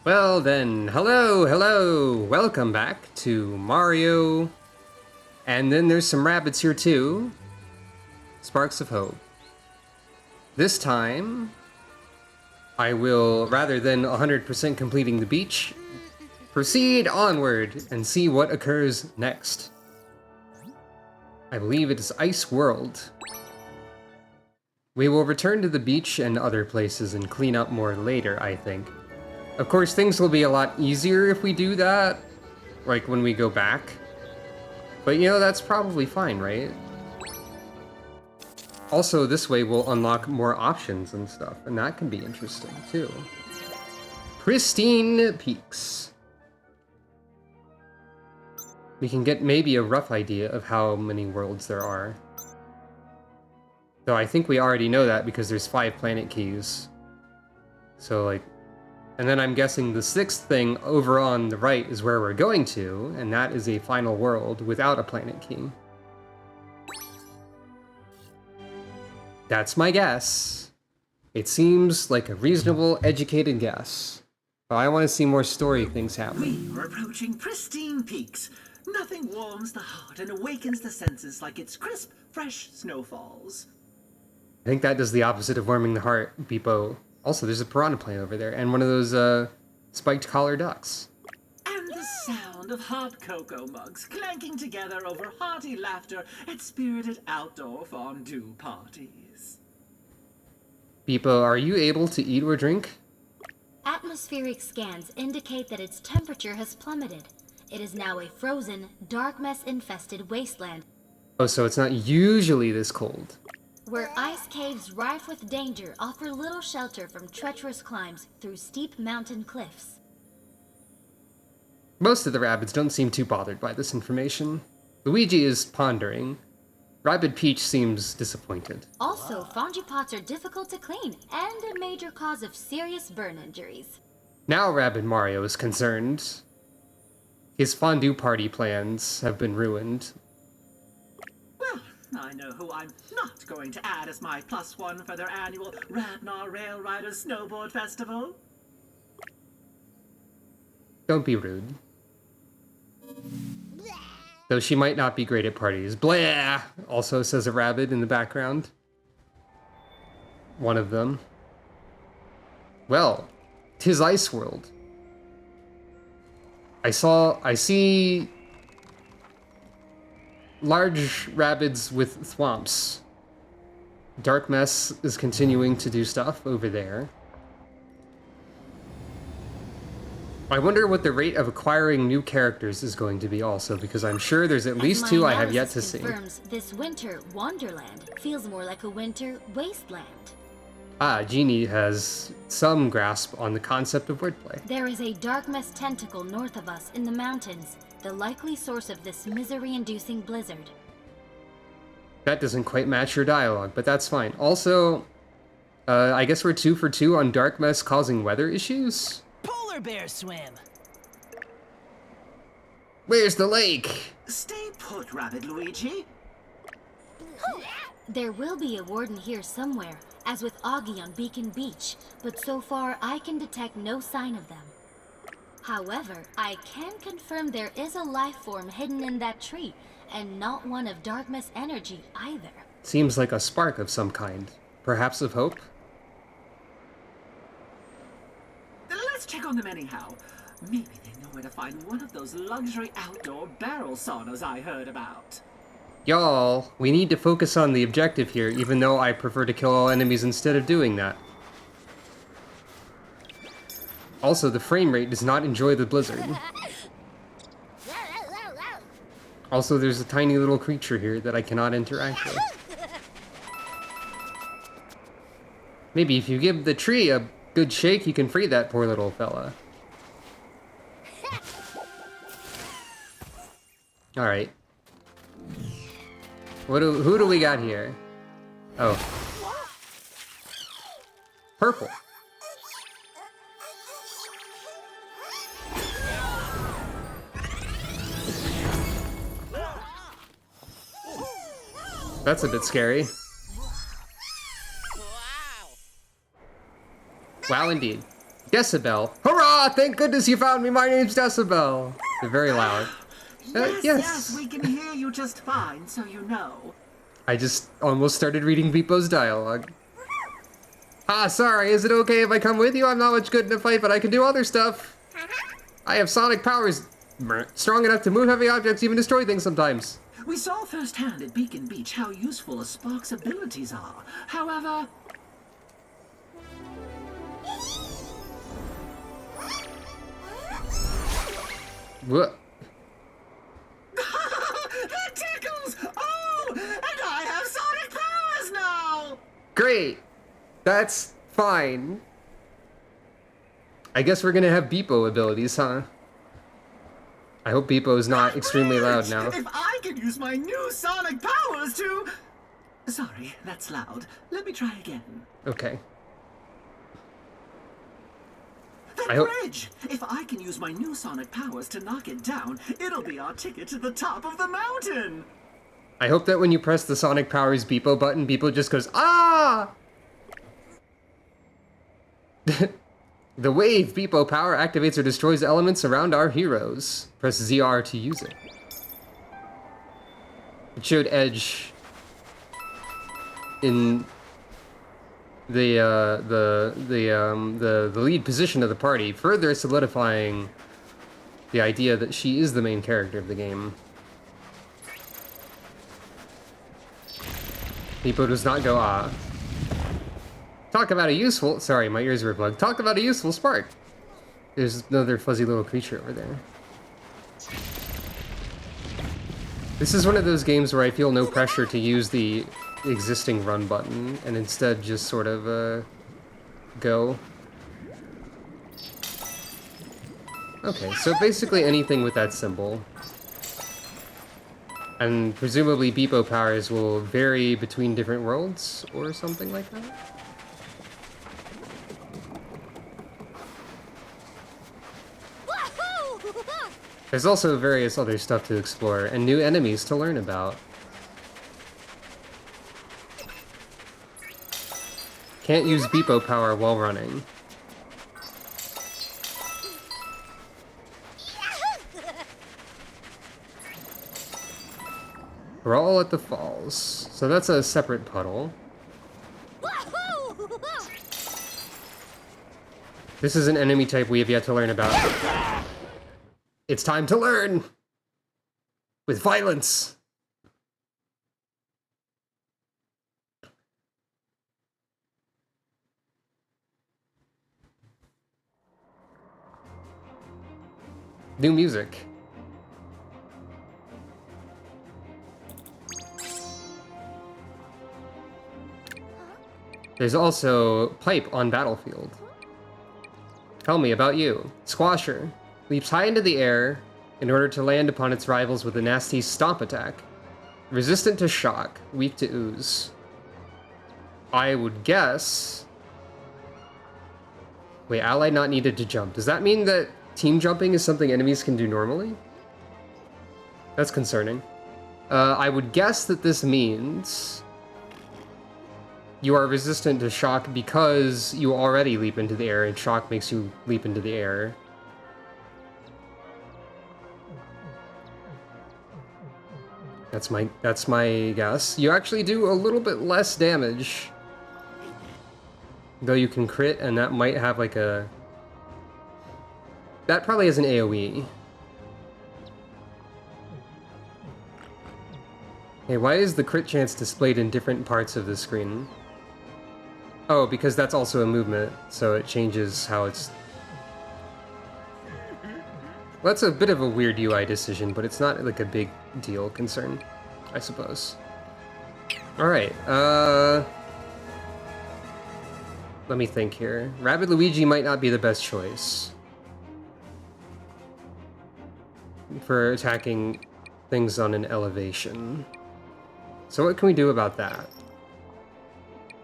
Well then, hello, welcome back to Mario. And then there's some rabbits here too. Sparks of Hope. This time, I will, rather than 100% completing the beach, proceed onward and see what occurs next. I believe it is Ice World. We will return to the beach and other places and clean up more later, I think. Of course, things will be a lot easier if we do that, like when we go back. But you know, that's probably fine, right? Also, this way we'll unlock more options and stuff, and that can be interesting too. Pristine Peaks. We can get maybe a rough idea of how many worlds there are. Though I think we already know that because there's 5 planet keys. So like, and then I'm guessing the 6th thing over on the right is where we're going to, and that is a final world without a planet key. That's my guess. It seems like a reasonable, educated guess. But I want to see more story things happening. We are approaching Pristine Peaks. Nothing warms the heart and awakens the senses like its crisp, fresh snowfalls. I think that does the opposite of warming the heart, Beepo. Also, there's a piranha plant over there, and one of those, spiked collar ducks. And the sound of hot cocoa mugs clanking together over hearty laughter at spirited outdoor fondue parties. Beepo, are you able to eat or drink? Atmospheric scans indicate that its temperature has plummeted. It is now a frozen, dark mess-infested wasteland. Oh, so it's not usually this cold. Where ice caves rife with danger offer little shelter from treacherous climbs through steep mountain cliffs. Most of the Rabbids don't seem too bothered by this information. Luigi is pondering. Rabbid Peach seems disappointed. Also, fondue pots are difficult to clean and a major cause of serious burn injuries. Now Rabbid Mario is concerned. His fondue party plans have been ruined. Well, I know who I'm not going to add as my +1 for their annual Radnar Rail Riders Snowboard Festival. Don't be rude. Though she might not be great at parties. Blah! Also says a rabbit in the background. One of them. Well, 'tis Ice World. I see large rabbits with thwomps. Dark Mess is continuing to do stuff over there. I wonder what the rate of acquiring new characters is going to be also, because I'm sure there's at least 2 I have yet to see. This winter wonderland feels more like a winter wasteland. Ah, Genie has some grasp on the concept of wordplay. There is a dark mess tentacle north of us in the mountains, the likely source of this misery-inducing blizzard. That doesn't quite match your dialogue, but that's fine. Also, I guess we're 2 for 2 on Dark Mess causing weather issues? Polar bear swim! Where's the lake? Stay put, Rabbid Luigi. There will be a warden here somewhere, as with Augie on Beacon Beach, but so far I can detect no sign of them. However, I can confirm there is a life form hidden in that tree, and not one of Darkmess energy either. Seems like a spark of some kind. Perhaps of hope? Let's check on them anyhow. Maybe they know where to find one of those luxury outdoor barrel saunas I heard about. Y'all, we need to focus on the objective here, even though I prefer to kill all enemies instead of doing that. Also, the frame rate does not enjoy the blizzard. Also, there's a tiny little creature here that I cannot interact with. Maybe if you give the tree a good shake, you can free that poor little fella. Alright. Who do we got here? Oh. Purple. That's a bit scary. Wow, indeed. Decibel. Hurrah! Ah, thank goodness you found me. My name's Decibel. They're very loud. Yes, we can hear you just fine, so you know. I just almost started reading Beepo's dialogue. Ah, sorry, is it okay if I come with you? I'm not much good in a fight, but I can do other stuff. I have sonic powers strong enough to move heavy objects, even destroy things sometimes. We saw firsthand at Beacon Beach how useful a Spark's abilities are. However... What? That tickles! Oh! And I have sonic powers now! Great! That's fine. I guess we're gonna have Beepo abilities, huh? I hope Beepo is not extremely loud now. If I could use my new sonic powers to... Sorry, that's loud. Let me try again. Okay. That bridge! If I can use my new sonic powers to knock it down, it'll be our ticket to the top of the mountain! I hope that when you press the Sonic Powers Beepo button, Beepo just goes, ah! The wave Beepo power activates or destroys elements around our heroes. Press ZR to use it. It showed Edge in the lead position of the party, further solidifying the idea that she is the main character of the game. Beepo does not go ah. Talk about a useful... Sorry, my ears were plugged. Talk about a useful spark. There's another fuzzy little creature over there. This is one of those games where I feel no pressure to use the existing run button, and instead just sort of, go. Okay, so basically anything with that symbol. And presumably Beepo powers will vary between different worlds, or something like that? There's also various other stuff to explore, and new enemies to learn about. Can't use Beepo power while running. We're all at the falls, so that's a separate puddle. This is an enemy type we have yet to learn about. It's time to learn! With violence! New music. There's also Pipe on Battlefield. Tell me about you. Squasher. Leaps high into the air in order to land upon its rivals with a nasty stomp attack. Resistant to shock, weak to ooze. I would guess... Wait, ally not needed to jump. Does that mean that team jumping is something enemies can do normally? That's concerning. I would guess that this means you are resistant to shock because you already leap into the air and shock makes you leap into the air. That's my guess. You actually do a little bit less damage, though you can crit, and that might have like a... That probably has an AoE. Hey, why is the crit chance displayed in different parts of the screen? Oh, because that's also a movement, so it changes how it's... Well, that's a bit of a weird UI decision, but it's not like a big deal concern, I suppose. Alright, let me think here. Rabbid Luigi might not be the best choice for attacking things on an elevation. So what can we do about that?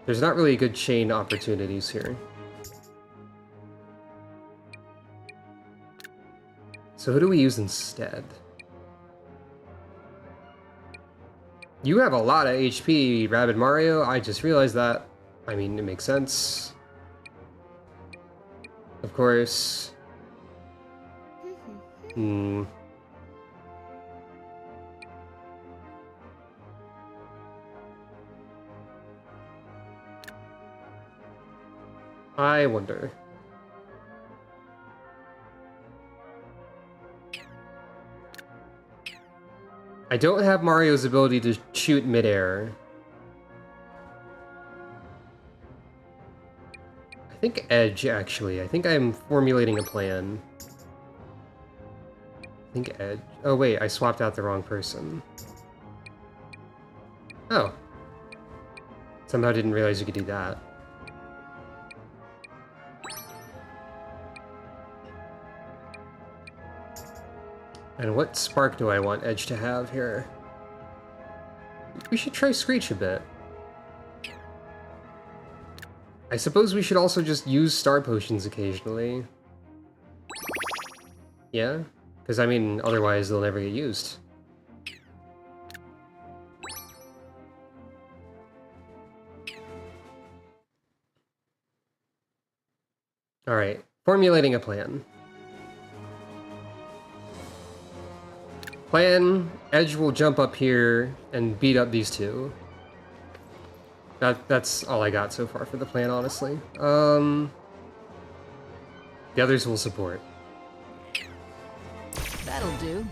There's not really good chain opportunities here. So who do we use instead? You have a lot of HP, Rabbid Mario. I just realized that. I mean, it makes sense. Of course. Hmm. I wonder. I don't have Mario's ability to shoot midair. I think Edge, actually. I think I'm formulating a plan. I think Edge. Oh, wait, I swapped out the wrong person. Oh. Somehow didn't realize you could do that. And what spark do I want Edge to have here? We should try Screech a bit. I suppose we should also just use star potions occasionally. Yeah? Because, I mean, otherwise they'll never get used. Alright, formulating a plan. Plan, Edge will jump up here and beat up these two. That's all I got so far for the plan, honestly. The others will support. That'll do.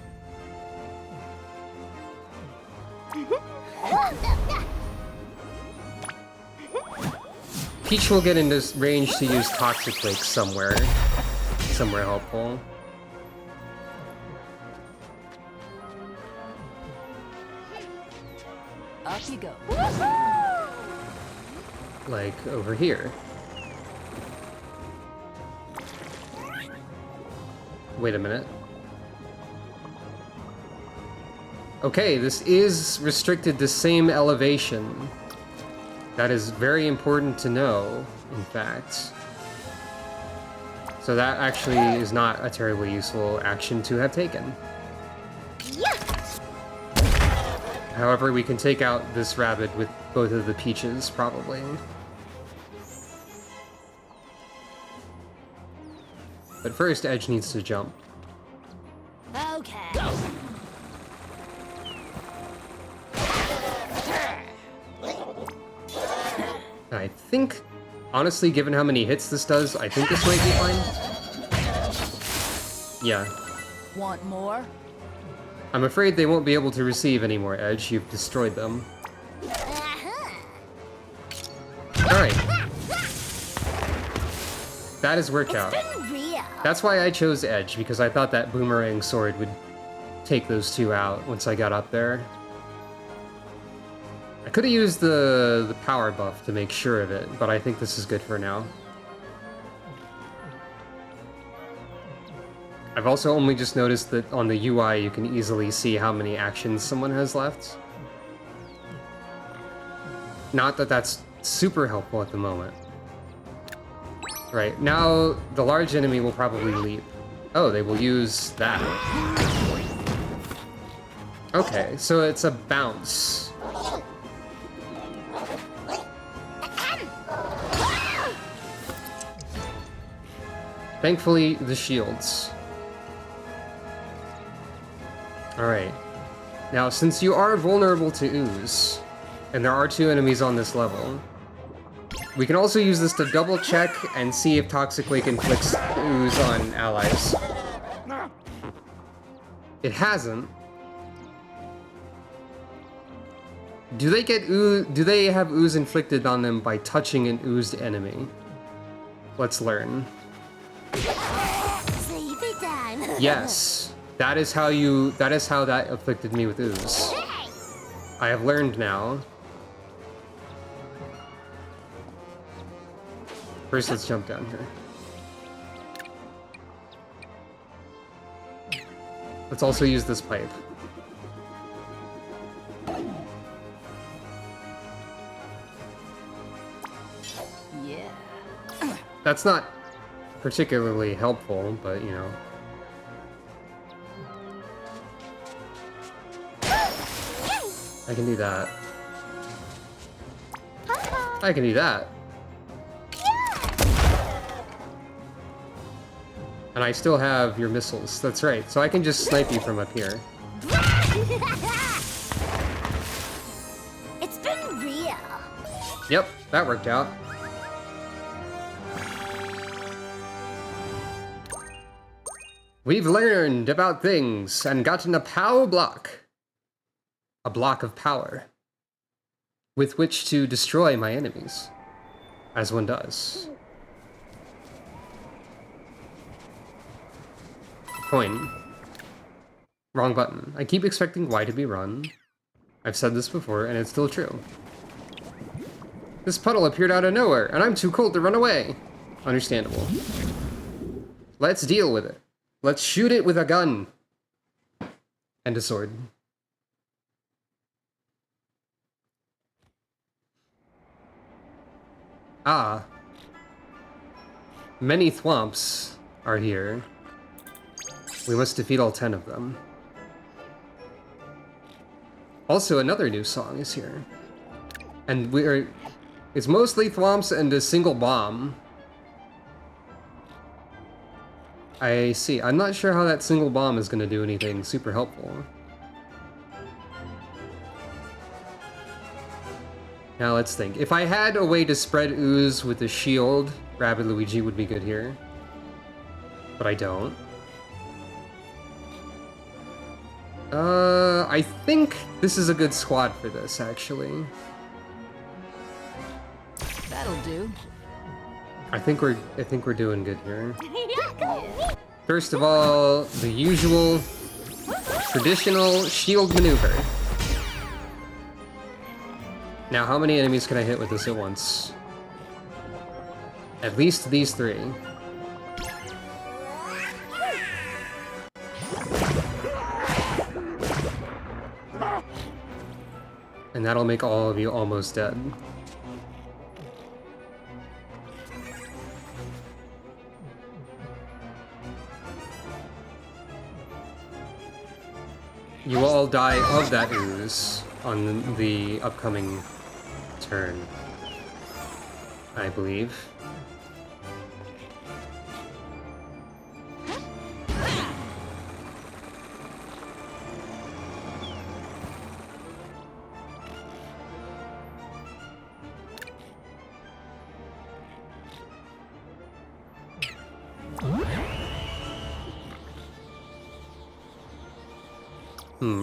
Peach will get into range to use Toxic Quake somewhere. Somewhere helpful. Up you go. Like, over here. Wait a minute. Okay, this is restricted to same elevation. That is very important to know, in fact. So that actually is not a terribly useful action to have taken. However, we can take out this Rabbid with both of the Peaches, probably. But first, Edge needs to jump. Okay. I think, honestly, given how many hits this does, I think this might be fine. Yeah. Want more? I'm afraid they won't be able to receive any more Edge. You've destroyed them. Alright. That has worked out. That's why I chose Edge, because I thought that Boomerang Sword would take those two out once I got up there. I could have used the power buff to make sure of it, but I think this is good for now. I've also only just noticed that on the UI you can easily see how many actions someone has left. Not that that's super helpful at the moment. Right, now the large enemy will probably leap. Oh, they will use that. Okay, so it's a bounce. Thankfully, the shields. Alright. Now, since you are vulnerable to ooze, and there are two enemies on this level, we can also use this to double check and see if Toxic Wake inflicts ooze on allies. It hasn't. Do they get ooze? Do they have ooze inflicted on them by touching an oozed enemy? Let's learn. Sleepy time. Yes. That is how that afflicted me with ooze. I have learned now. First, let's jump down here. Let's also use this pipe. Yeah. That's not particularly helpful, but you know. I can do that. I can do that. And I still have your missiles. That's right. So I can just snipe you from up here. It's been real. Yep, that worked out. We've learned about things and gotten a power block. A block of power. With which to destroy my enemies. As one does. Coin. Wrong button. I keep expecting Y to be run. I've said this before, and it's still true. This puddle appeared out of nowhere, and I'm too cold to run away. Understandable. Let's deal with it. Let's shoot it with a gun. And a sword. Ah. Many thwomps are here. We must defeat all 10 of them. Also, another new song is here. And it's mostly thwomps and a single bomb. I see. I'm not sure how that single bomb is going to do anything super helpful. Now let's think. If I had a way to spread ooze with a shield, Rabbid Luigi would be good here. But I don't. I think this is a good squad for this, actually. That'll do. I think we're doing good here. First of all, the usual traditional shield maneuver. Now, how many enemies can I hit with this at once? At least these 3. And that'll make all of you almost dead. You will all die of that ooze on the upcoming turn, I believe.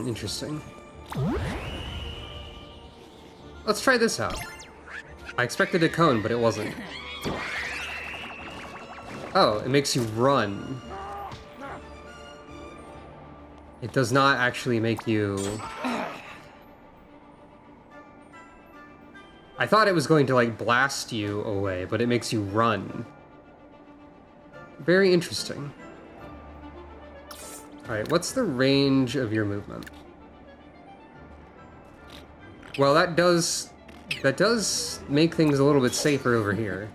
Interesting. Let's try this out. I expected a cone, but it wasn't. Oh, it makes you run. It does not actually make you... I thought it was going to, like, blast you away, but it makes you run. Very interesting. Alright, what's the range of your movement? Well, that does make things a little bit safer over here.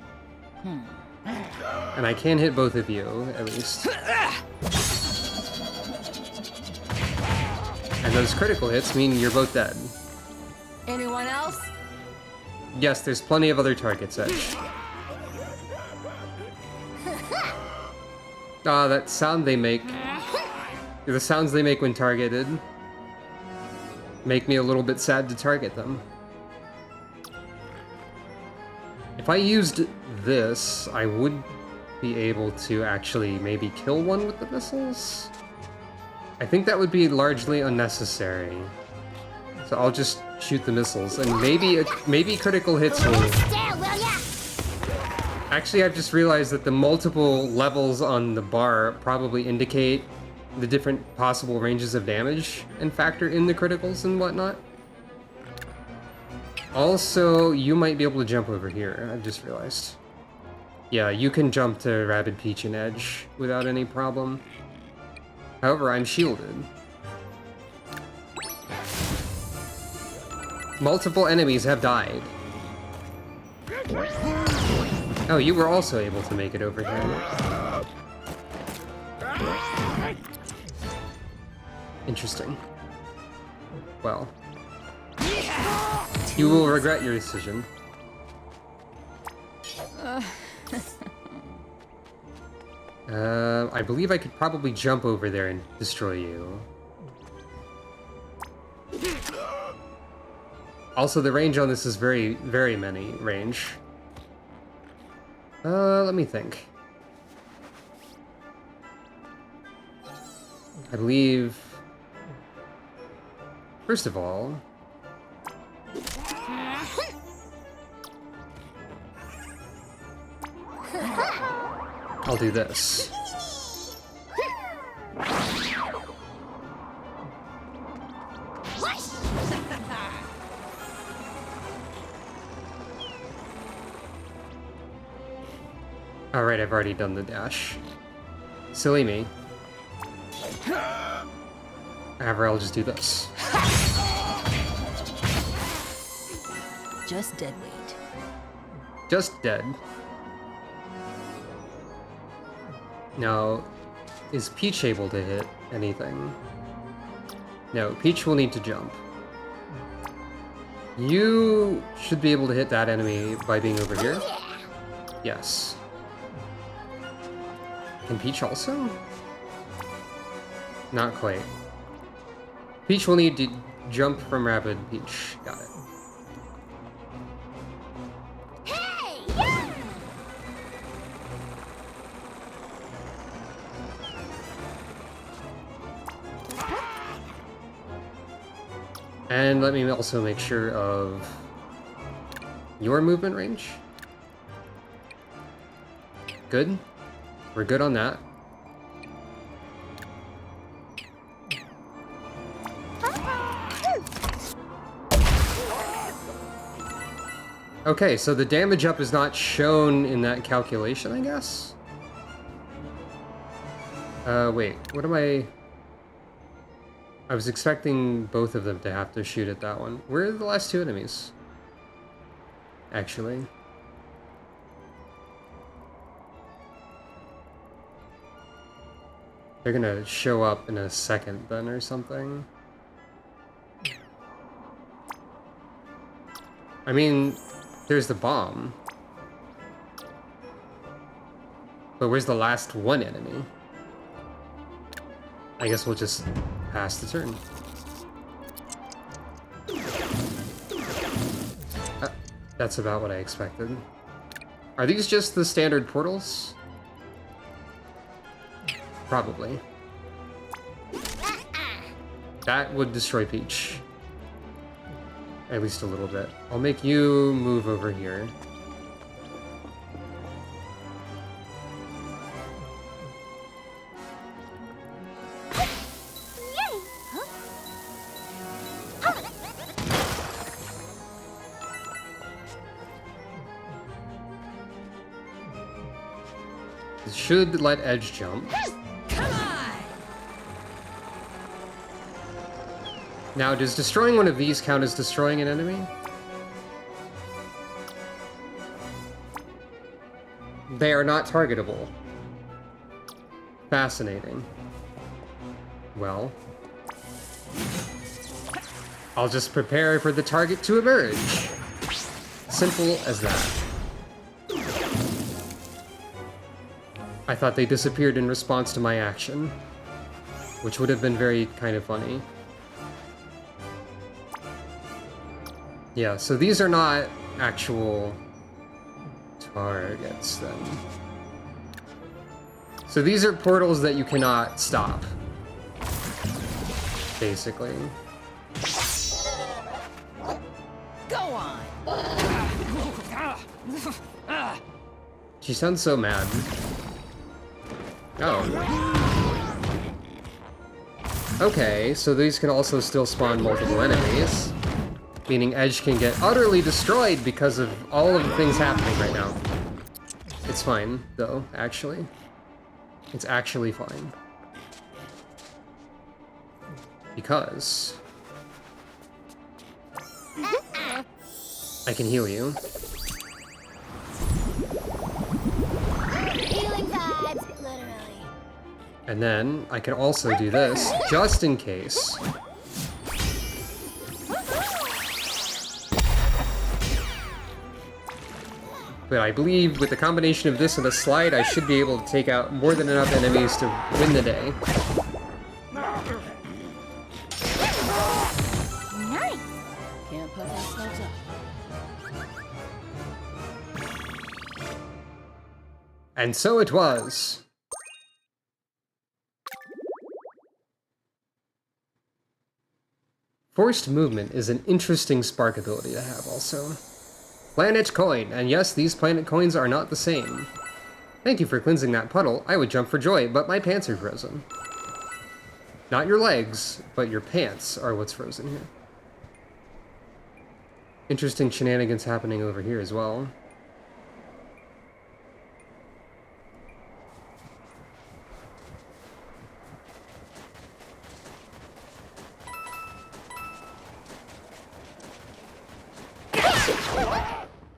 And I can hit both of you, at least. And those critical hits mean you're both dead. Anyone else? Yes, there's plenty of other targets, Edge. Ah, that sound they make. The sounds they make when targeted make me a little bit sad to target them. If I used this, I would be able to actually maybe kill one with the missiles. I think that would be largely unnecessary. So I'll just shoot the missiles, and maybe critical hits will... Actually, I've just realized that the multiple levels on the bar probably indicate the different possible ranges of damage and factor in the criticals and whatnot. Also, you might be able to jump over here, I've just realized. Yeah, you can jump to Rabbid, Peach, and Edge without any problem. However, I'm shielded. Multiple enemies have died. Oh, you were also able to make it over here. Interesting. Well. You will regret your decision. I believe I could probably jump over there and destroy you. Also, the range on this is very, very many range. Let me think. I believe... First of all... I'll do this. Alright, I've already done the dash. Silly me. However, I'll just do this. Just dead weight. Just dead. Now, is Peach able to hit anything? No, Peach will need to jump. You should be able to hit that enemy by being over here. Yes. Can Peach also? Not quite. Peach will need to jump from Rabbid. Peach, got it. And let me also make sure of your movement range. Good. We're good on that. Okay, so the damage up is not shown in that calculation, I guess? Wait, what am I... I was expecting both of them to have to shoot at that one. Where are the last two enemies? Actually. They're gonna show up in a second then or something. I mean, there's the bomb. But where's the last one enemy? I guess we'll just pass the turn. That's about what I expected. Are these just the standard portals? Probably. That would destroy Peach. At least a little bit. I'll make you move over here. It should let Edge jump. Now, does destroying one of these count as destroying an enemy? They are not targetable. Fascinating. Well, I'll just prepare for the target to emerge. Simple as that. I thought they disappeared in response to my action, which would have been very kind of funny. Yeah, so these are not actual targets, then. So these are portals that you cannot stop, basically. Go on. She sounds so mad. Oh. Okay, so these can also still spawn multiple enemies. Meaning Edge can get utterly destroyed because of all of the things happening right now. It's fine, though, actually. It's actually fine. Because... I can heal you. Healing vibes, literally. And then I can also do this, just in case. But I believe with the combination of this and the slide, I should be able to take out more than enough enemies to win the day. Nice! Can't puff ourselves up. And so it was. Forced movement is an interesting spark ability to have also. Planet coin, and yes, these planet coins are not the same. Thank you for cleansing that puddle. I would jump for joy, but my pants are frozen. Not your legs, but your pants are what's frozen here. Interesting shenanigans happening over here as well.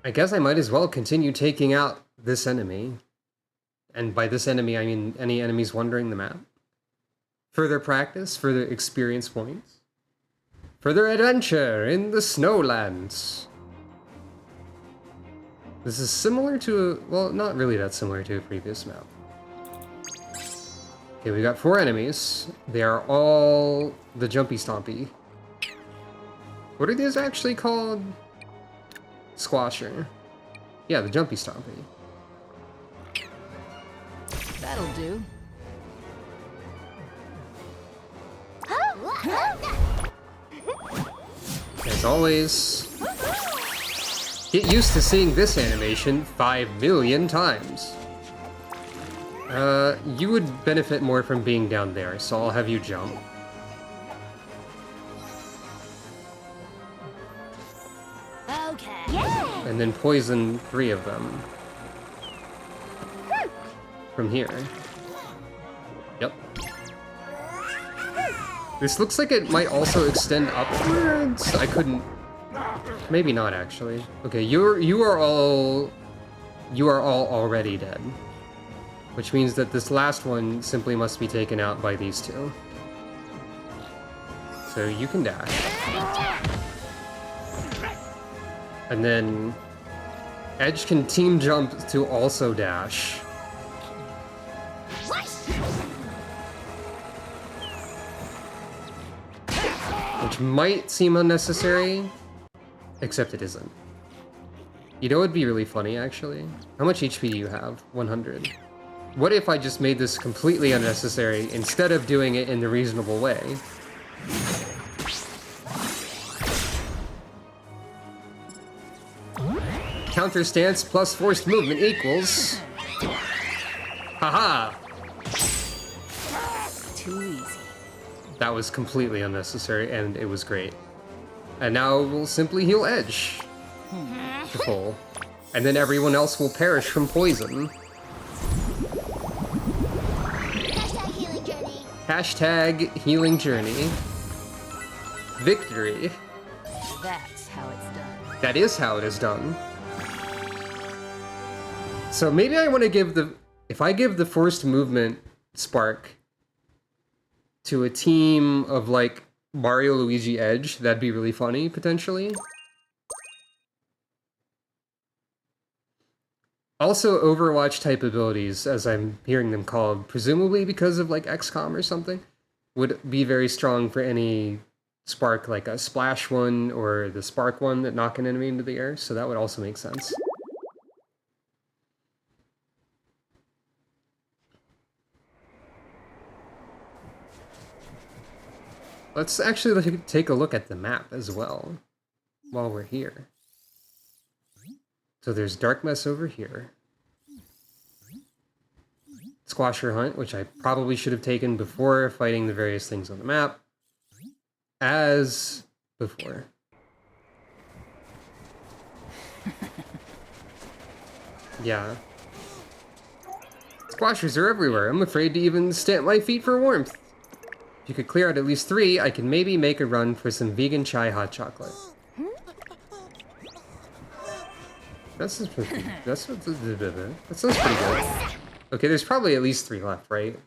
I guess I might as well continue taking out this enemy. And by this enemy, I mean any enemies wandering the map. Further practice, further experience points. Further adventure in the Snowlands. This is similar to, well, not really that similar to a previous map. Okay, we got 4 enemies. They are all the Jumpy Stompy. What are these actually called? Squasher. Yeah, the Jumpy Stompy. That'll do. As always, get used to seeing this animation 5 million times. You would benefit more from being down there, so I'll have you jump. Okay. Yeah. And then poison 3 of them. From here. Yep. This looks like it might also extend upwards. I couldn't. Maybe not actually. Okay, you are all already dead, which means that this last one simply must be taken out by these 2. So you can dash. And then Edge can team jump to also dash. Which might seem unnecessary, except it isn't. You know what would be really funny, actually? How much HP do you have? 100. What if I just made this completely unnecessary instead of doing it in the reasonable way? Counter stance plus forced movement equals... Haha! Too easy. That was completely unnecessary, and it was great. And now we'll simply heal Edge. To full. And then everyone else will perish from poison. Hashtag healing journey. Victory. That's how it's done. That is how it is done. So maybe I want to give the... If I give the forced movement spark to a team of, like, Mario, Luigi, Edge, that'd be really funny, potentially. Also, Overwatch-type abilities, as I'm hearing them called, presumably because of, like, XCOM or something, would be very strong for any spark, like a Splash one or the Spark one that knock an enemy into the air, so that would also make sense. Let's actually take a look at the map as well, while we're here. So there's Dark Mess over here. Squasher Hunt, which I probably should have taken before fighting the various things on the map. As before. Yeah. Squashers are everywhere. I'm afraid to even stamp my feet for warmth. If you could clear out at least 3, I can maybe make a run for some vegan chai hot chocolate. That sounds pretty good. Okay, there's probably at least 3 left, right?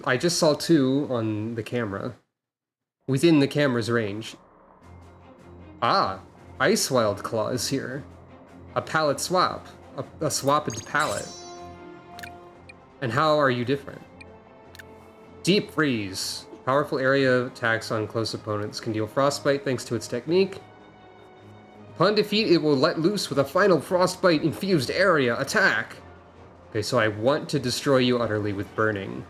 I just saw 2 on the camera. Within the camera's range. Ah, Ice Wild Claw is here. A palette swap. a swapped palette. And how are you different? Deep Freeze. Powerful area attacks on close opponents can deal frostbite thanks to its technique. Upon defeat, it will let loose with a final frostbite-infused area attack. Okay, so I want to destroy you utterly with burning.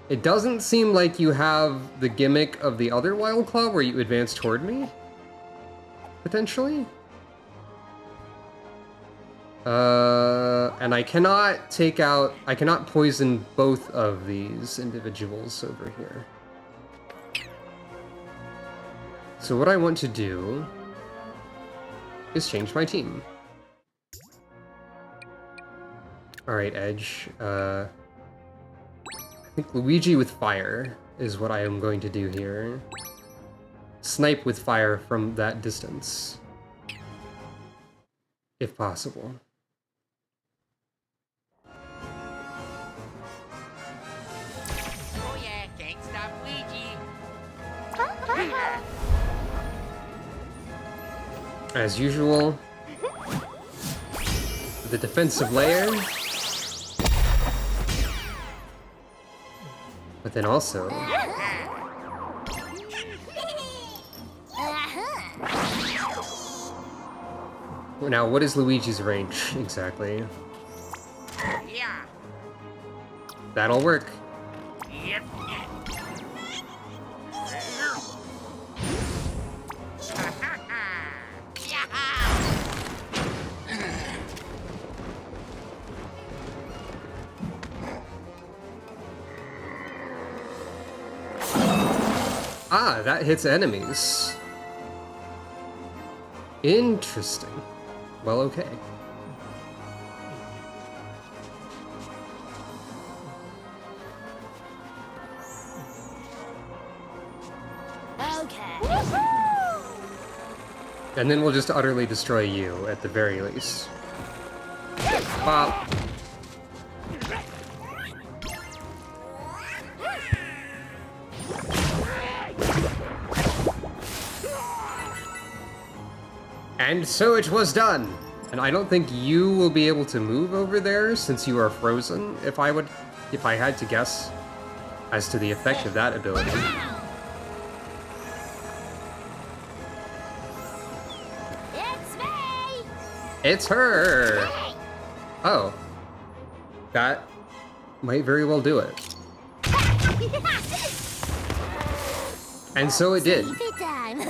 It doesn't seem like you have the gimmick of the other Wild Claw where you advance toward me? Potentially? And I cannot poison both of these individuals over here. So what I want to do is change my team. Alright, Edge. I think Luigi with fire is what I am going to do here. Snipe with fire from that distance. If possible. Oh yeah, can't stop Luigi. As usual, the defensive layer, but then also now what is Luigi's range exactly? Yeah. That'll work. Yep. Ah, that hits enemies. Interesting. Well, okay. Okay. And then we'll just utterly destroy you, at the very least. Pop. And so it was done! And I don't think you will be able to move over there since you are frozen, if I had to guess as to the effect of that ability. It's me! It's her! Oh. That might very well do it. And so it did. Sleepy time.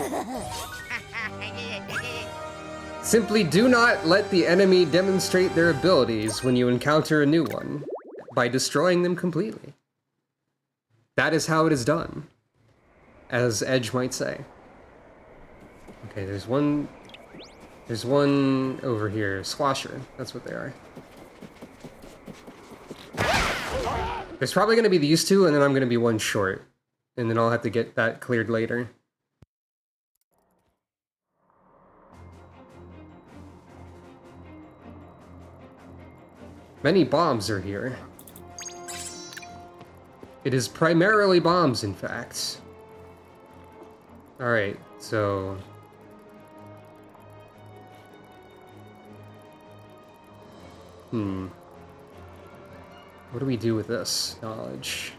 Simply do not let the enemy demonstrate their abilities when you encounter a new one, by destroying them completely. That is how it is done, as Edge might say. Okay, there's one over here. Squasher, that's what they are. There's probably going to be these two, and then I'm going to be one short. And then I'll have to get that cleared later. Many bombs are here. It is primarily bombs, in fact. Alright, so... What do we do with this knowledge?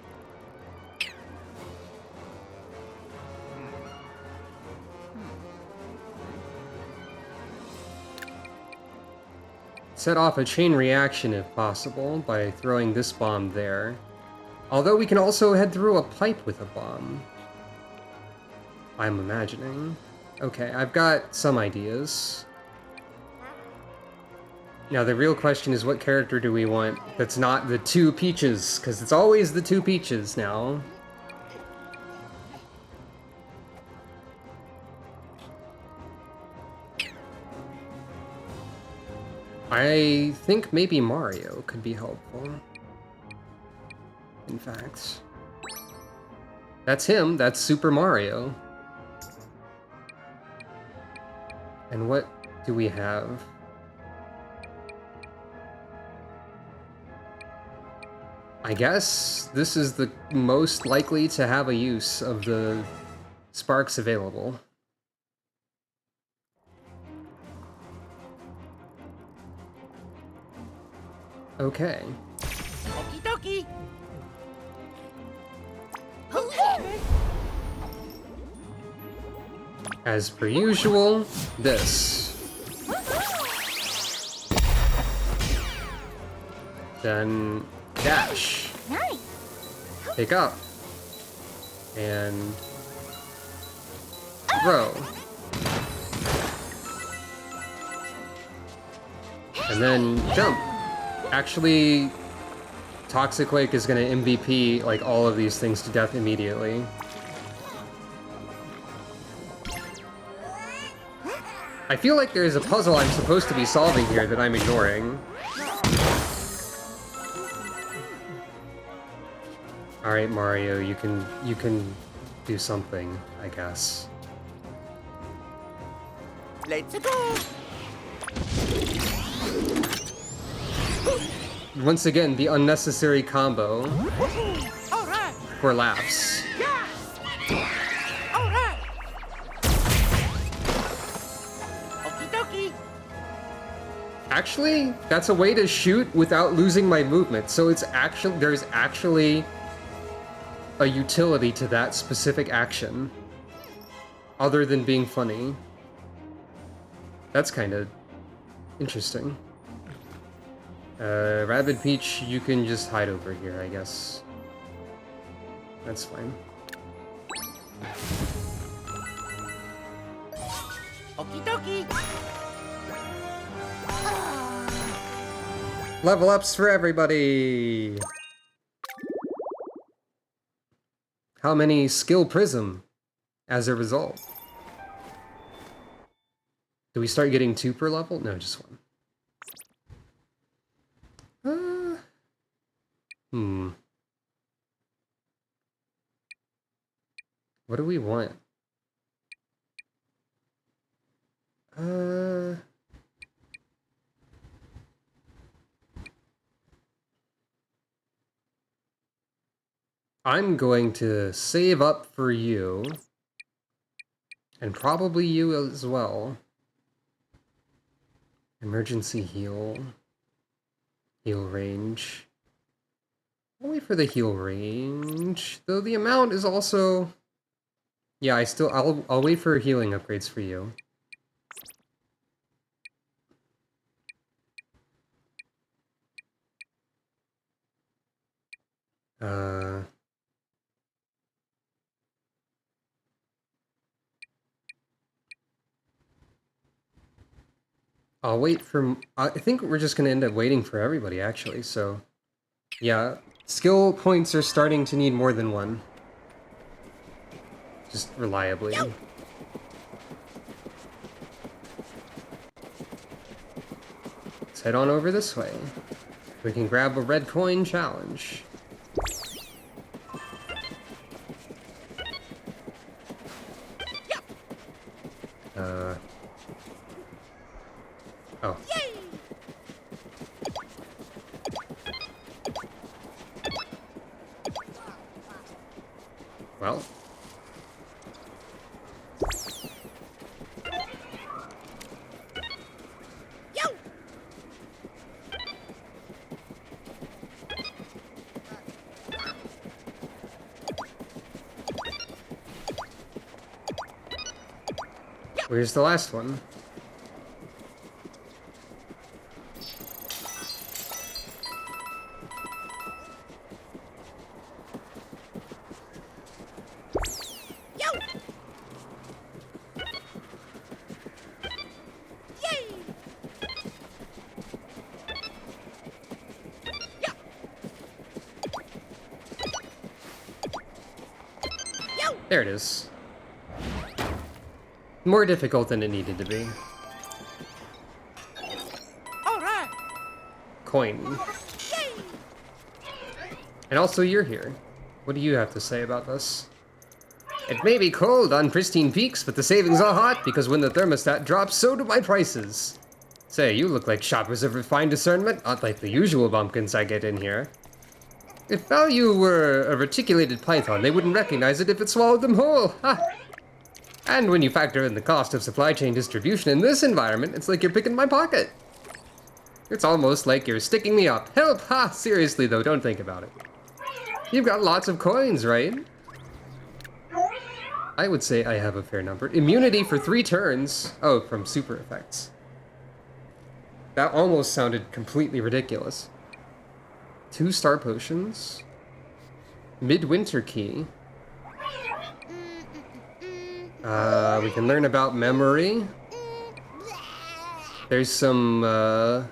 Set off a chain reaction if possible by throwing this bomb there. Although we can also head through a pipe with a bomb. I'm imagining. Okay, I've got some ideas. Now the real question is, what character do we want that's not the two Peaches? Because it's always the two Peaches now. I think maybe Mario could be helpful. In fact. That's him, that's Super Mario. And what do we have? I guess this is the most likely to have a use of the sparks available. Okay. Okie dokie. As per usual, this. Then dash. Nice. Pick up. And throw. And then jump. Actually, Toxic Quake is gonna MVP like all of these things to death immediately. I feel like there's a puzzle I'm supposed to be solving here that I'm ignoring. Alright, Mario, you can do something, I guess. Let's go. Once again, the unnecessary combo All right. for laughs. Yeah. All right. Okie dokie. Actually, that's a way to shoot without losing my movement, so there's actually a utility to that specific action, other than being funny. That's kind of interesting. Rabbid Peach, you can just hide over here, I guess. That's fine. Okie dokie. Level ups for everybody! How many skill prism as a result? Do we start getting 2 per level? No, just 1. What do we want? I'm going to save up for you. And probably you as well. Emergency heal. Heal range. I'll wait for the heal range. Though the amount is also... Yeah, I'll wait for healing upgrades for you. I'll wait for... I think we're just going to end up waiting for everybody, actually, so... Yeah, skill points are starting to need more than 1. Just reliably. Let's head on over this way. We can grab a red coin challenge. Oh. Well. Where's the last one? There it is. More difficult than it needed to be. All right. Coin. And also you're here. What do you have to say about this? It may be cold on pristine peaks, but the savings are hot because when the thermostat drops, so do my prices. Say, you look like shoppers of refined discernment, not like the usual bumpkins I get in here. If value were a reticulated python, they wouldn't recognize it if it swallowed them whole. Ha! And when you factor in the cost of supply chain distribution in this environment, it's like you're picking my pocket. It's almost like you're sticking me up. Help! Ha! Seriously though, don't think about it. You've got lots of coins, right? I would say I have a fair number. Immunity for 3 turns. Oh, from super effects. That almost sounded completely ridiculous. 2 star potions. Midwinter key. We can learn about memory. There's some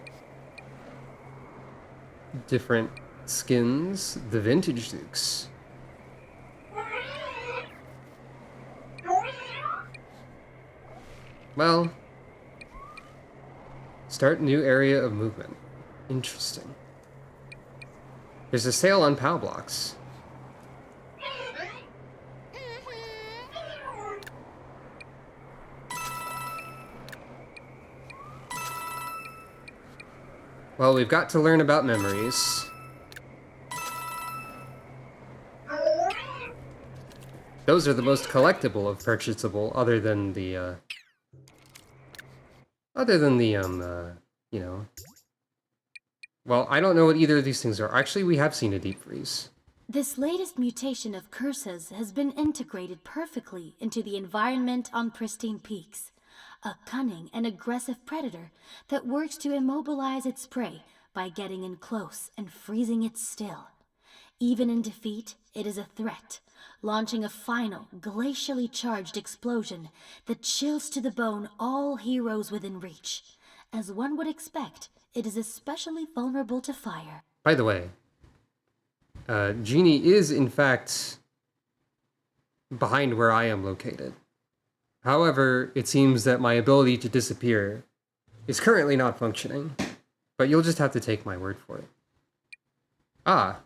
different skins. The vintage dukes. Well, start new area of movement. Interesting. There's a sale on POW blocks. Well, we've got to learn about memories. Those are the most collectible of purchasable, other than the, you know. Well, I don't know what either of these things are. Actually, we have seen a deep freeze. This latest mutation of curses has been integrated perfectly into the environment on Pristine Peaks. A cunning and aggressive predator that works to immobilize its prey by getting in close and freezing it still. Even in defeat, it is a threat, launching a final, glacially charged explosion that chills to the bone all heroes within reach. As one would expect, it is especially vulnerable to fire. By the way, Genie is, in fact, behind where I am located. However, it seems that my ability to disappear is currently not functioning, but you'll just have to take my word for it. Ah.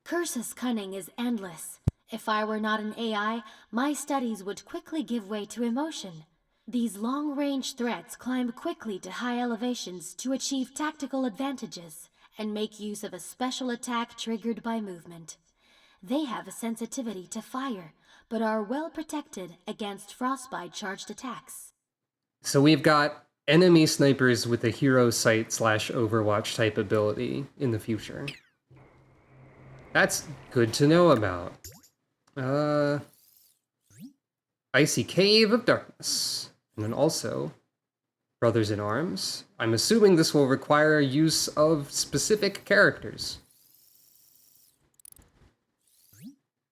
Curse's cunning is endless. If I were not an AI, my studies would quickly give way to emotion. These long-range threats climb quickly to high elevations to achieve tactical advantages and make use of a special attack triggered by movement. They have a sensitivity to fire, but are well protected against frostbite-charged attacks. So we've got enemy snipers with a hero sight / Overwatch type ability in the future. That's good to know about. Icy Cave of Darkness. And then also, Brothers in Arms. I'm assuming this will require use of specific characters.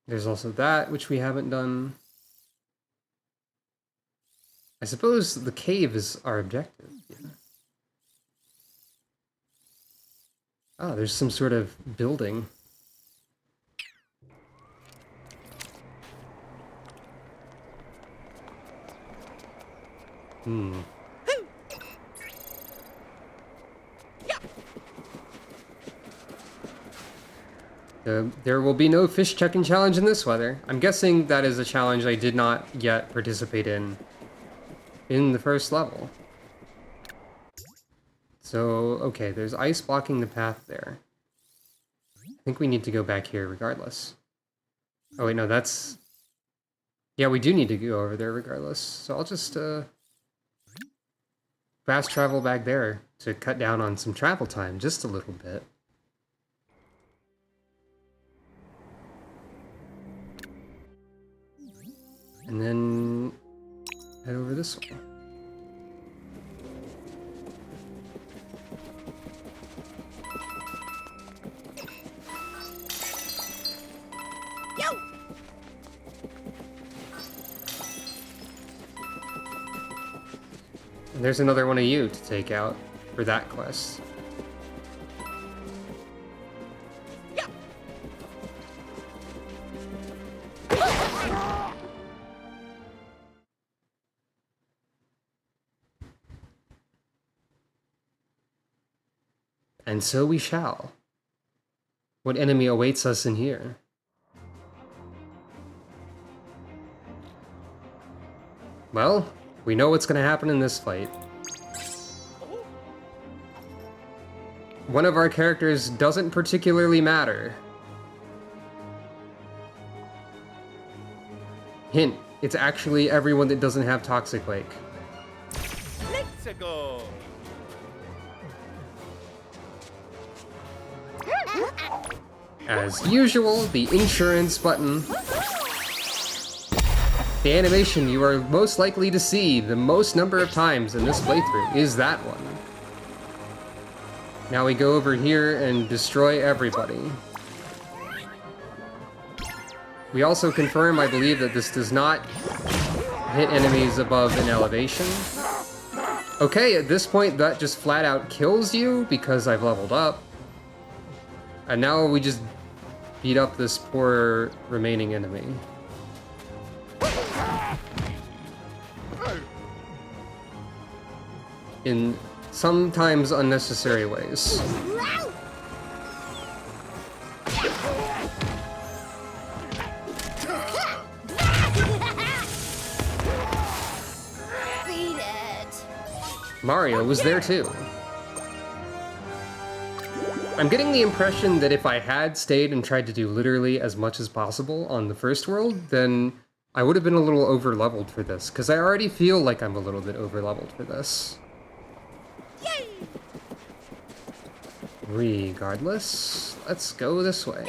There's also that, which we haven't done. I suppose the cave is our objective. Yeah. Ah, there's some sort of building. There will be no fish checking challenge in this weather. I'm guessing that is a challenge I did not yet participate in the first level. So, okay, there's ice blocking the path there. I think we need to go back here regardless. Oh wait, no, that's... Yeah, we do need to go over there regardless. So I'll just, fast travel back there to cut down on some travel time just a little bit. And then head over this way. And there's another one of you to take out for that quest. And so we shall. What enemy awaits us in here? Well, we know what's going to happen in this fight. One of our characters doesn't particularly matter. Hint, it's actually everyone that doesn't have Toxic Lake. Let's go. As usual, the insurance button. The animation you are most likely to see the most number of times in this playthrough is that one. Now we go over here and destroy everybody. We also confirm, I believe, that this does not hit enemies above an elevation. Okay, at this point, that just flat out kills you because I've leveled up. And now we just beat up this poor remaining enemy. In sometimes unnecessary ways. Beat it. Mario was there too. I'm getting the impression that if I had stayed and tried to do literally as much as possible on the first world, then I would have been a little over-leveled for this, because I already feel like I'm a little bit over-leveled for this. Yay! Regardless, let's go this way.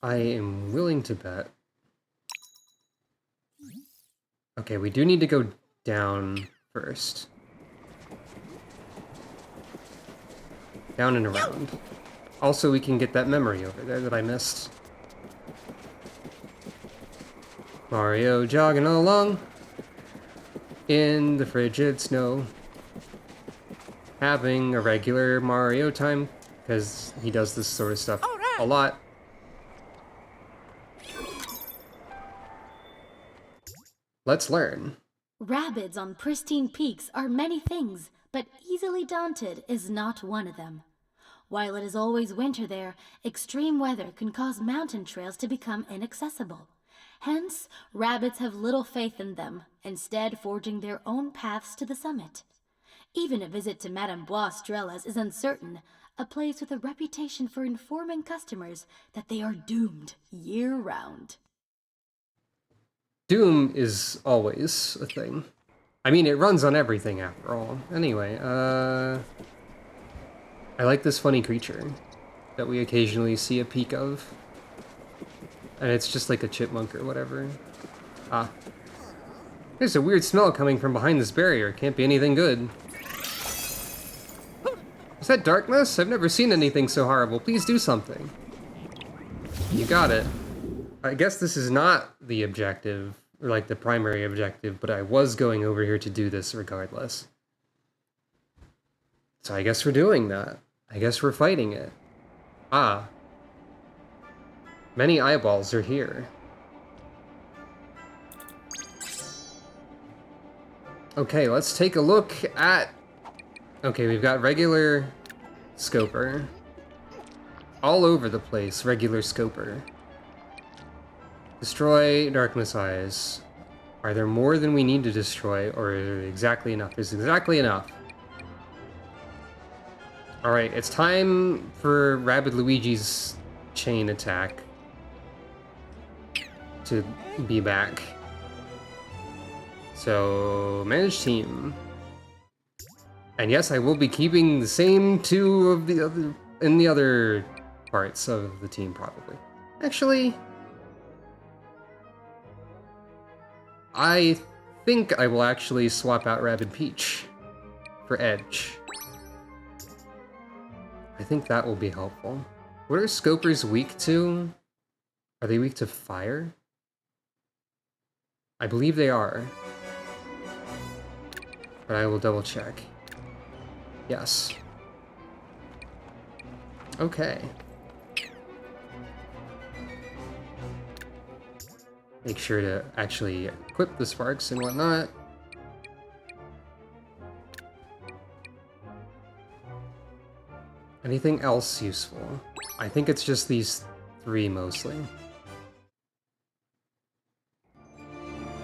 I am willing to bet. Okay, we do need to go down first. Down and around. Also, we can get that memory over there that I missed. Mario jogging along in the frigid snow. Having a regular Mario time, because he does this sort of stuff a lot. Let's learn. Rabbids on pristine peaks are many things, but easily daunted is not one of them. While it is always winter there, extreme weather can cause mountain trails to become inaccessible. Hence, Rabbids have little faith in them, instead forging their own paths to the summit. Even a visit to Madame Bois-Strella's is uncertain, a place with a reputation for informing customers that they are doomed year-round. Doom is always a thing. I mean, it runs on everything after all. Anyway, I like this funny creature that we occasionally see a peek of. And it's just like a chipmunk or whatever. Ah. There's a weird smell coming from behind this barrier. Can't be anything good. Is that darkness? I've never seen anything so horrible. Please do something. You got it. I guess this is not the objective, or like the primary objective, but I was going over here to do this regardless. So I guess we're doing that. I guess we're fighting it. Ah. Many eyeballs are here. Okay, let's take a look at... Okay, we've got regular Scoper. All over the place, regular Scoper. Destroy Darkness Eyes. Are there more than we need to destroy, or is there exactly enough? There's exactly enough. Alright, it's time for Rabbid Luigi's chain attack to be back. So, manage team. And yes, I will be keeping the same two of the other in the other parts of the team, probably. Actually, I think I will actually swap out Rabbid Peach for Edge. I think that will be helpful. What are Scopers weak to? Are they weak to fire? I believe they are. But I will double check. Yes. Okay. Make sure to actually equip the sparks and whatnot. Anything else useful? I think it's just these three mostly.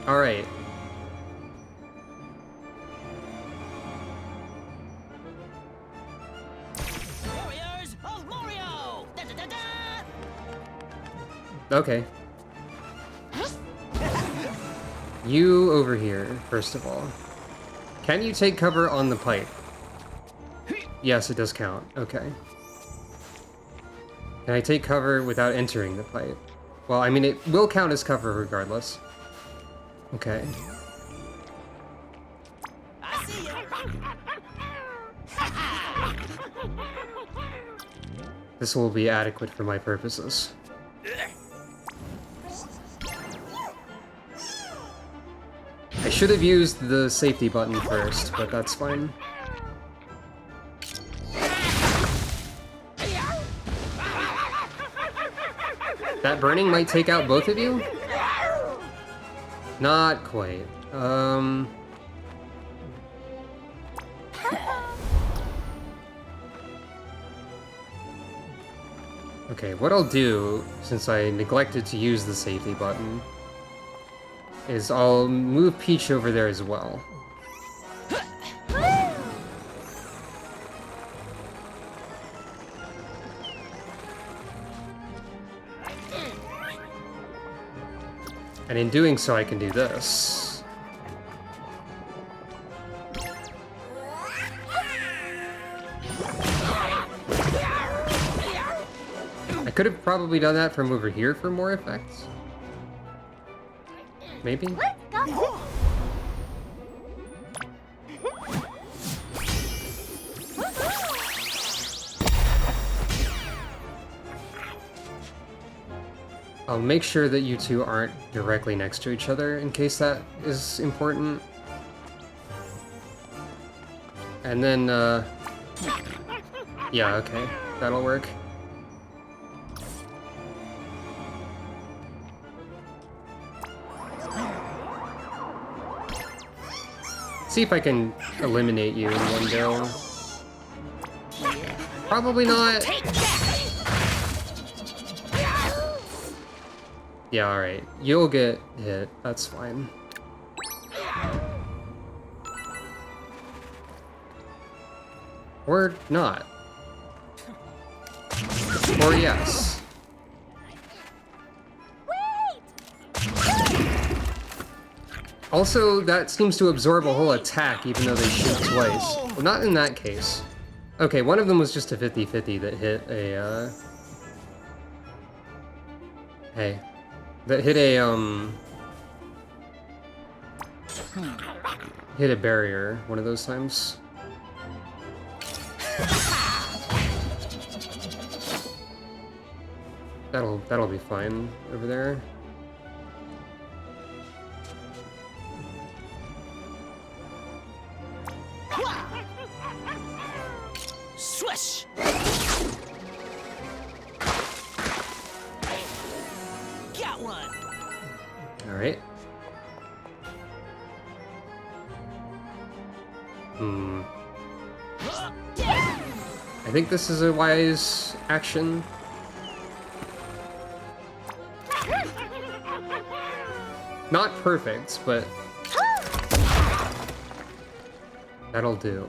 Alright. Okay. You over here, first of all. Can you take cover on the pipe? Yes, it does count. Okay. Can I take cover without entering the pipe? Well, I mean, it will count as cover regardless. Okay. I see ya. This will be adequate for my purposes. I should have used the safety button first, but that's fine. That burning might take out both of you? Not quite. Okay, what I'll do, since I neglected to use the safety button, is I'll move Peach over there as well. And in doing so, I can do this. I could have probably done that from over here for more effects. Maybe? Let's go. I'll make sure that you two aren't directly next to each other in case that is important. And then, yeah, okay, that'll work. See if I can eliminate you in one go. Probably not. Yeah, alright. You'll get hit. That's fine. Or not. Or yes. Also, that seems to absorb a whole attack even though they shoot twice. Well, not in that case. Okay, one of them was just a 50-50 that hit a, Hey. That hit a, hit a barrier one of those times. That'll be fine over there. Swish. Got one. All right. I think this is a wise action. Not perfect, but that'll do.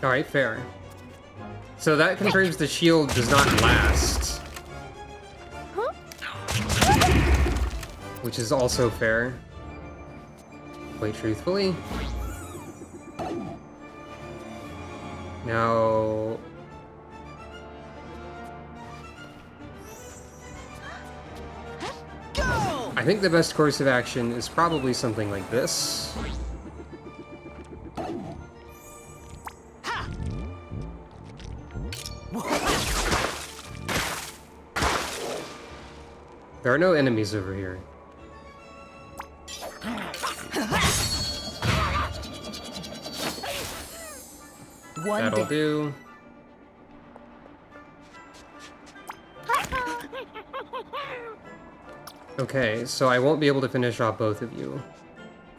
Alright, fair. So that confirms the shield does not last. Which is also fair. Quite truthfully. Now... I think the best course of action is probably something like this. There are no enemies over here. That'll do. Okay, so I won't be able to finish off both of you.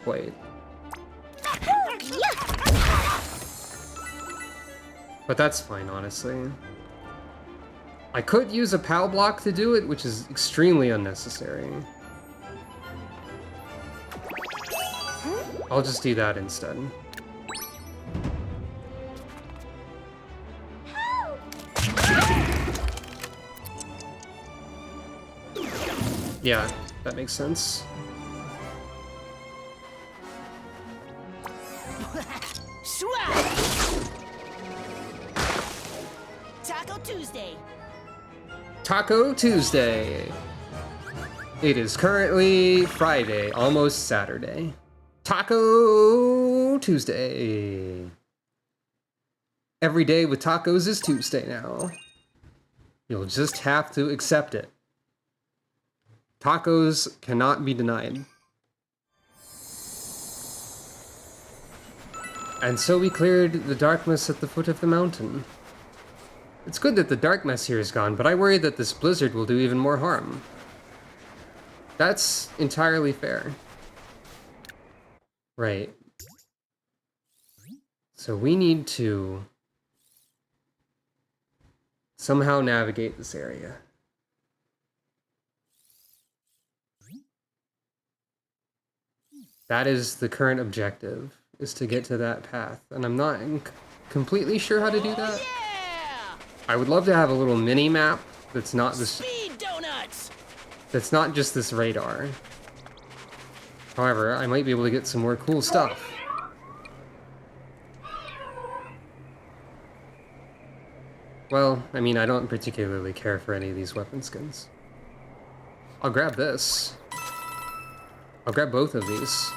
Wait. But that's fine, honestly. I could use a PAL block to do it, which is extremely unnecessary. I'll just do that instead. Yeah, that makes sense. Swag! Taco Tuesday. Taco Tuesday. It is currently Friday, almost Saturday. Taco Tuesday. Every day with tacos is Tuesday now. You'll just have to accept it. Tacos cannot be denied. And so we cleared the darkness at the foot of the mountain. It's good that the darkness here is gone, but I worry that this blizzard will do even more harm. That's entirely fair. Right. So we need to somehow navigate this area. That is the current objective, is to get to that path. And I'm not completely sure how to do that. Yeah! I would love to have a little mini map that's not this. Speed donuts. That's not just this radar. However, I might be able to get some more cool stuff. Well, I mean, I don't particularly care for any of these weapon skins. I'll grab this. I'll grab both of these.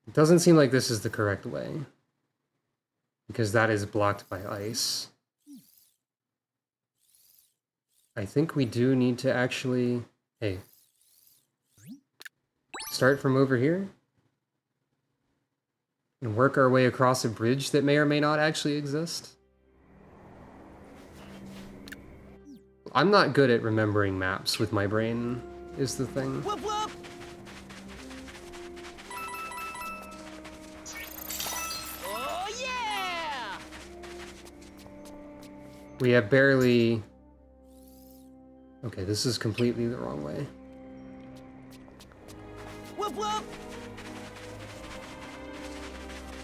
It doesn't seem like this is the correct way, because that is blocked by ice. I think we do need to actually, hey, start from over here and work our way across a bridge that may or may not actually exist. I'm not good at remembering maps with my brain, is the thing. Whoop whoop. Oh yeah! We have barely... Okay, this is completely the wrong way. Whoop whoop.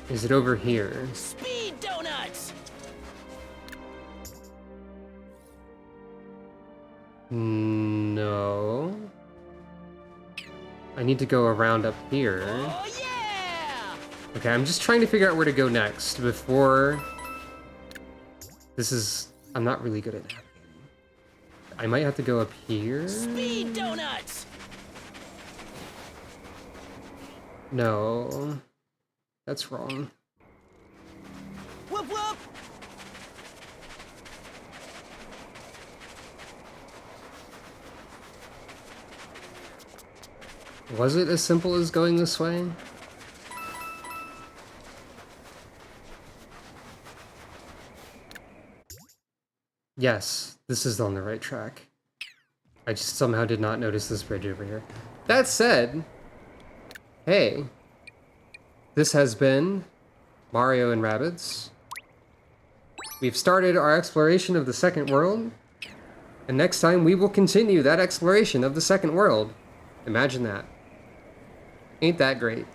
Is it over here? Speed donuts. No. I need to go around up here. Oh yeah! Okay, I'm just trying to figure out where to go next before... This is... I'm not really good at navigating. I might have to go up here? Speed donuts. No. That's wrong. Whoop whoop. Was it as simple as going this way? Yes, this is on the right track. I just somehow did not notice this bridge over here. That said, hey, this has been Mario and Rabbids. We've started our exploration of the second world, and next time we will continue that exploration of the second world. Imagine that. Ain't that great?